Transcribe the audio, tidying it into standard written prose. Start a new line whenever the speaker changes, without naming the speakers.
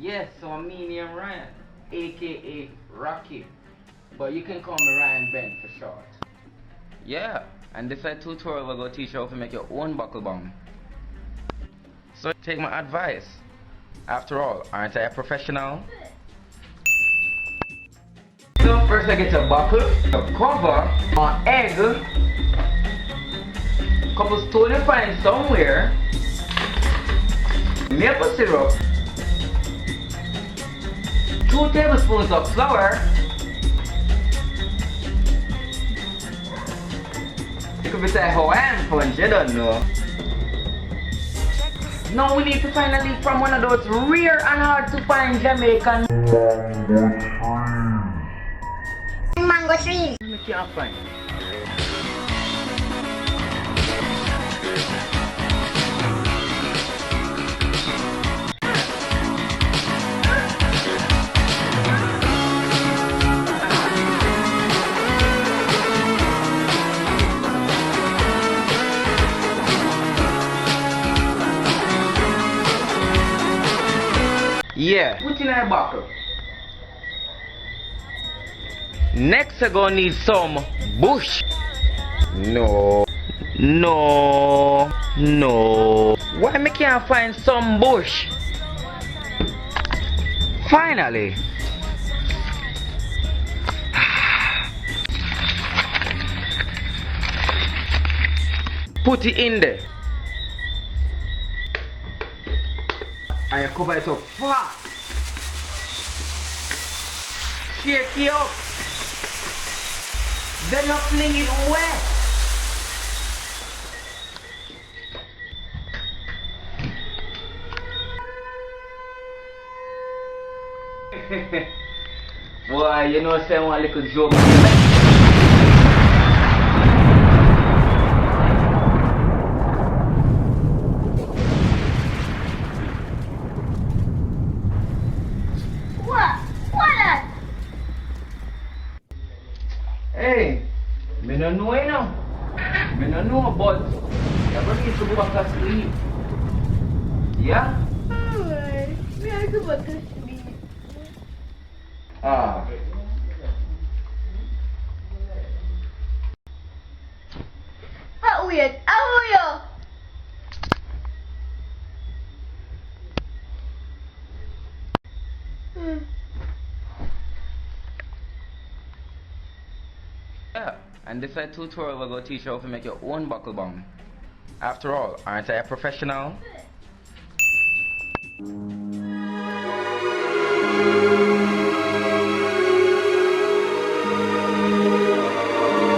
Yes, so me name Ryan, aka Rocky. But you can call me Ryan Ben for short. Yeah, and this tutorial will go teach you how to make your own buckle bomb. So take my advice. After all, aren't I a professional? So first I get a buckle, a cover, an egg, couple stone you find somewhere, maple syrup, 2 tablespoons of flour, you could be saying Hawaiian punch, you don't know. Now we need to find a leaf from one of those rare and hard to find Jamaican
mango trees.
I can't find. Yeah, put in a buckle. Next I gonna need some bush. No. Why me can't find some bush? Finally. Put it in there. And you cover it up fast. Shake it up. Then you fling it wet. Boy, you know say one little joke. Hey, me no know you know. Me no know, but you're going to go back to sleep. Yeah?
Alright, me I go back to sleep.
Ah.
But wait, how are you?
Yeah, and this tutorial will go teach you how to make your own buckle bomb. After all, aren't I a professional?